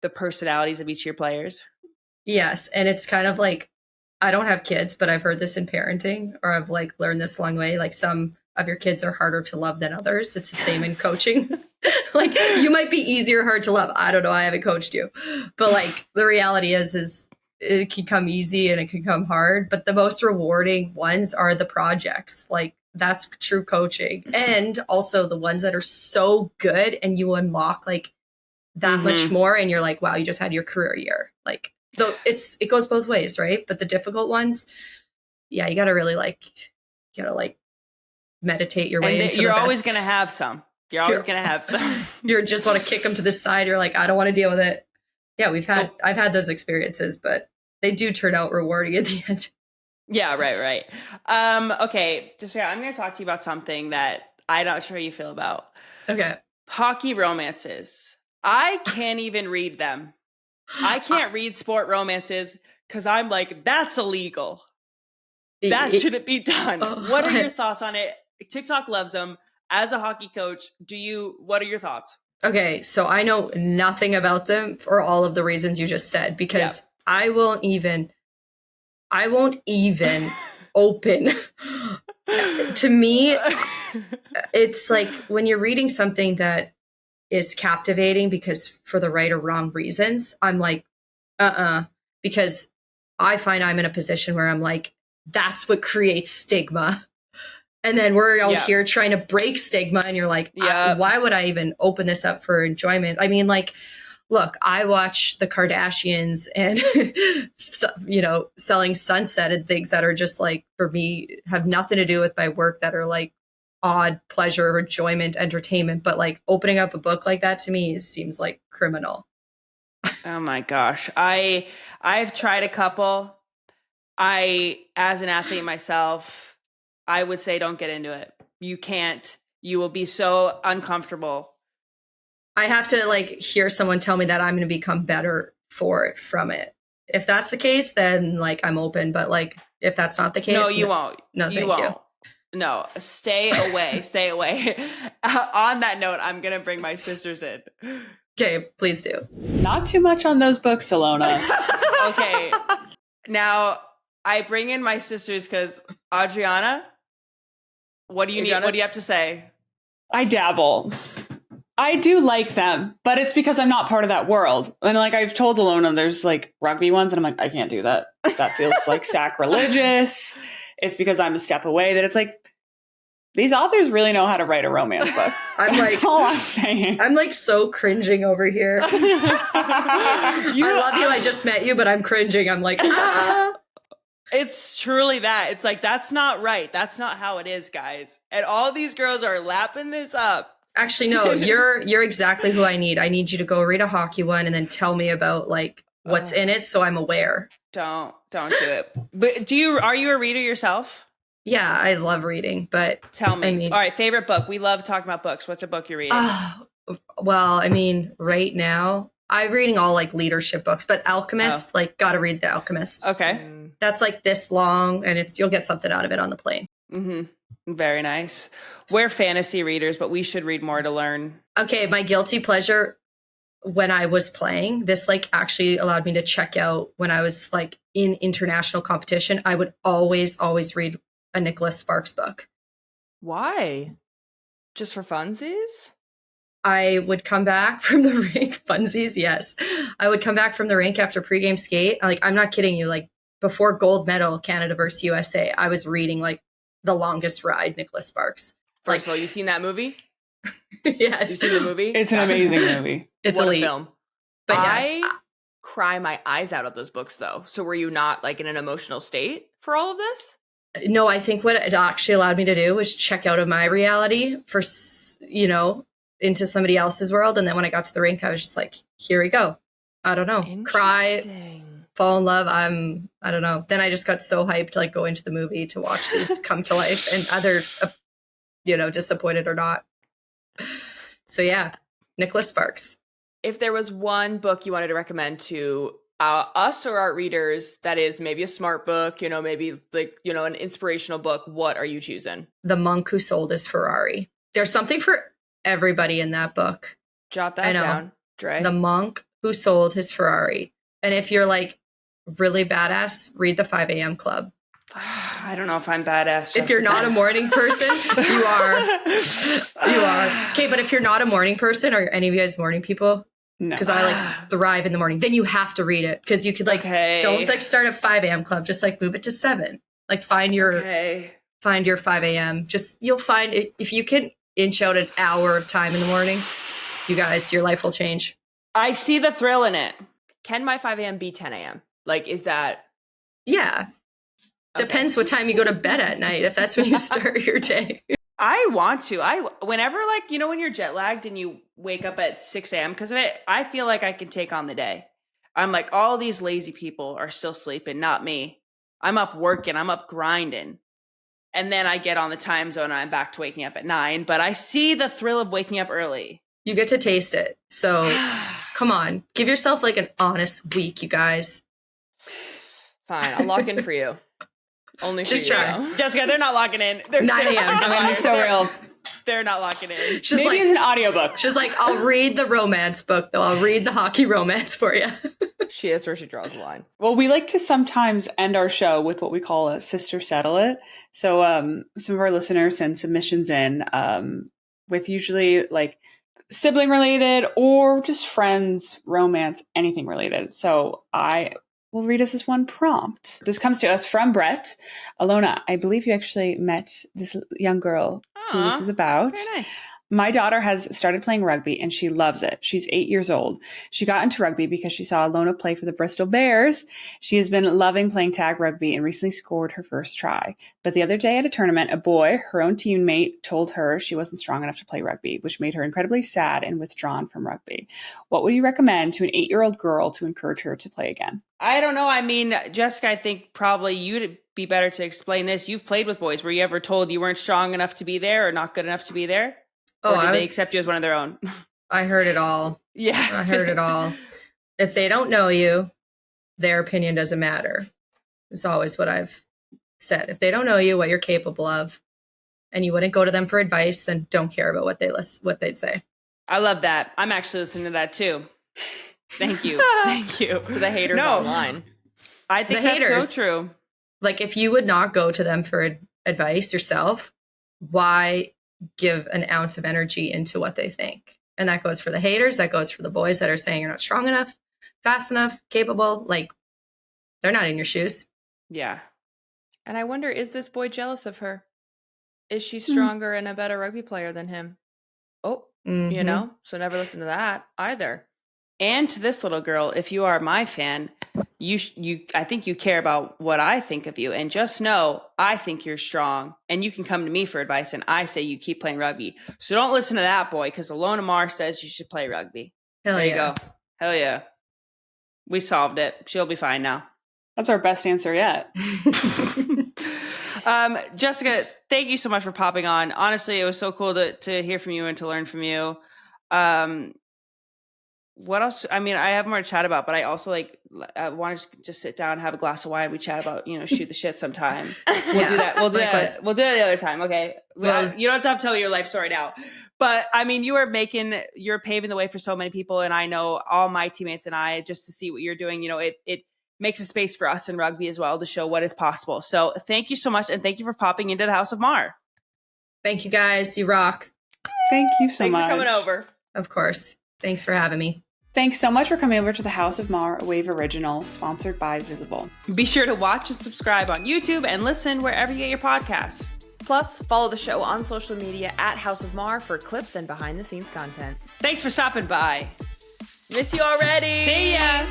the personalities of each of your players? Yes. And it's kind of like, I don't have kids, but I've heard this in parenting, or I've like learned this along the way. Like some of your kids are harder to love than others. It's the same in coaching. Like you might be easier, hard to love. I don't know. I haven't coached you, but like the reality is it can come easy and it can come hard, but the most rewarding ones are the projects. Like that's true coaching. And also the ones that are so good and you unlock like that much more. And you're like, wow, you just had your career year. Like though it goes both ways. Right. But the difficult ones, yeah, you got to really meditate your way into you're the always best. going to have some. You're always going to have some. You just want to kick them to the side. You're like, I don't want to deal with it. Yeah, I've had those experiences, but they do turn out rewarding at the end. Yeah, right. Okay, Jessica, I'm going to talk to you about something that I'm not sure you feel about. Okay. Hockey romances. I can't even read them. I can't read sport romances because I'm like, that's illegal. That shouldn't be done. What are your thoughts on it? TikTok loves them. As a hockey coach, what are your thoughts? Okay, so I know nothing about them for all of the reasons you just said, because I won't even open. To me, it's like when you're reading something that is captivating because for the right or wrong reasons, I'm like, because I find I'm in a position where I'm like, that's what creates stigma. And then we're out here trying to break stigma, and you're like, why would I even open this up for enjoyment? I mean, like, look, I watch the Kardashians and, selling sunset and things that are just like, for me, have nothing to do with my work, that are like odd pleasure, enjoyment, entertainment. But like opening up a book like that to me seems like criminal. Oh my gosh. I've tried a couple. As an athlete myself, I would say don't get into it. You can't. You will be so uncomfortable. I have to like hear someone tell me that I'm going to become better from it. If that's the case, then like I'm open. But like if that's not the case, no, you won't. No, thank you. No, stay away. Stay away. On that note, I'm going to bring my sisters in. Okay, please do. Not too much on those books, Ilona. Okay. Now, I bring in my sisters because Adrianna, what do you need? What do you have to say? I dabble. I do like them, but it's because I'm not part of that world. And like I've told Ilona, there's like rugby ones, and I'm like, I can't do that. That feels like sacrilegious. It's because I'm a step away that it's like, these authors really know how to write a romance book. That's all I'm saying. I'm like so cringing over here. I love you. I just met you, but I'm cringing. I'm like, It's truly that. It's like, that's not right. That's not how it is, guys. And all these girls are lapping this up. Actually, no, you're exactly who I need. I need you to go read a hockey one and then tell me about like what's in it, so I'm aware. Don't do it. But are you a reader yourself? Yeah, I love reading, but tell me. All right, favorite book. We love talking about books. What's a book you're reading? Well, I mean, right now I'm reading all like leadership books, but Alchemist, like gotta read The Alchemist. Okay. That's like this long, and you'll get something out of it on the plane. Mm-hmm. Very nice. We're fantasy readers, but we should read more to learn. Okay, my guilty pleasure when I was playing, this like actually allowed me to check out when I was like in international competition. I would always read a Nicholas Sparks book. Why? Just for funsies? I would come back from the rink, funsies, yes. I would come back from the rink after pregame skate. Like, I'm not kidding you. Like, before gold medal, Canada versus USA, I was reading like The Longest Ride, Nicholas Sparks. First of all, you seen that movie? Yes. You seen the movie? It's an amazing movie. It's what elite. A film. But I cry my eyes out of those books, though. So were you not like in an emotional state for all of this? No, I think what it actually allowed me to do was check out of my reality for, into somebody else's world. And then when I got to the rink, I was just like, here we go. I don't know. Cry, fall in love. I don't know. Then I just got so hyped to like go into the movie to watch these come to life, and others, disappointed or not. So yeah, Nicholas Sparks. If there was one book you wanted to recommend to us or our readers that is maybe a smart book, maybe like, an inspirational book, what are you choosing? The Monk Who Sold His Ferrari. There's something for everybody in that book. Jot that down, Dre. The Monk Who Sold His Ferrari. And if you're like really badass, read the 5 a.m. Club. I don't know if I'm badass. If you're not a morning person, you are. You are. Okay, but if you're not a morning person, or any of you guys morning people, because I like thrive in the morning, then you have to read it, because you could like don't like start a 5 a.m. club, just like move it to 7. Like find your 5 a.m. Just you'll find it, if you can inch out an hour of time in the morning, you guys, your life will change. I see the thrill in it. Can my 5 a.m. be 10 a.m.? Like, is that? Yeah. Depends what time you go to bed at night, if that's when you start your day. I want to. Whenever, like, when you're jet lagged and you wake up at 6 a.m. because of it, I feel like I can take on the day. I'm like, all these lazy people are still sleeping, not me. I'm up working. I'm up grinding. And then I get on the time zone and I'm back to waking up at 9. But I see the thrill of waking up early. You get to taste it. So come on, give yourself like an honest week, you guys. Fine, I'll lock in for you. Only for Just you. try. though. Jessica, they're not locking in. 9 a.m. I mean, you're so real. They're not locking in. She's Maybe like, it's an audiobook. she's like, I'll read the romance book, though. I'll read the hockey romance for you. She is where she draws the line. Well, we like to sometimes end our show with what we call a sister settle it. So some of our listeners send submissions in with usually like sibling related or just friends, romance, anything related. So I will read us this one prompt. This comes to us from Brett. Ilona, I believe you actually met this young girl who this is about. Very nice. My daughter has started playing rugby and she loves it. She's 8 years old. She got into rugby because she saw Ilona play for the Bristol Bears. She has been loving playing tag rugby and recently scored her first try. But the other day at a tournament, a boy, her own teammate, told her she wasn't strong enough to play rugby, which made her incredibly sad and withdrawn from rugby. What would you recommend to an 8-year-old girl to encourage her to play again? I don't know. I mean, Jessica, I think probably you'd be better to explain this. You've played with boys. Were you ever told you weren't strong enough to be there or not good enough to be there? Or did they accept you as one of their own? I heard it all. Yeah. I heard it all. If they don't know you, their opinion doesn't matter. It's always what I've said. If they don't know you, what you're capable of, and you wouldn't go to them for advice, then don't care about what they'd say. I love that. I'm actually listening to that too. Thank you. Thank you. To the haters online. I think The that's haters. so true. Like, if you would not go to them for advice yourself, why give an ounce of energy into what they think? And that goes for the haters. That goes for the boys that are saying you're not strong enough, fast enough, capable. Like, they're not in your shoes. Yeah. And I wonder, is this boy jealous of her? Is she stronger and a better rugby player than him? Oh, you know, so never listen to that either. And to this little girl, if you are my fan, I think you care about what I think of you. And just know, I think you're strong. And you can come to me for advice. And I say you keep playing rugby. So don't listen to that boy, because Ilona Maher says you should play rugby. Hell There yeah. you go. Hell yeah. We solved it. She'll be fine now. That's our best answer yet. Jessica, thank you so much for popping on. Honestly, it was so cool to hear from you and to learn from you. What else? I mean, I have more to chat about, but I also want to just sit down, have a glass of wine. We chat about, shoot the shit sometime. We'll do that. We'll do that. We'll do that the other time. Okay. Well, You don't have to tell your life story now, but I mean, you're paving the way for so many people. And I know all my teammates and I, just to see what you're doing, it makes a space for us in rugby as well to show what is possible. So thank you so much. And thank you for popping into the House of Mar. Thank you guys. You rock. Thank you so Thanks much. for coming over. Of course. Thanks for having me. Thanks so much for coming over to the House of Mar, a Wave original, sponsored by Visible. Be sure to watch and subscribe on YouTube and listen wherever you get your podcasts. Plus, follow the show on social media at House of Mar for clips and behind the scenes content. Thanks for stopping by. Miss you already. See ya.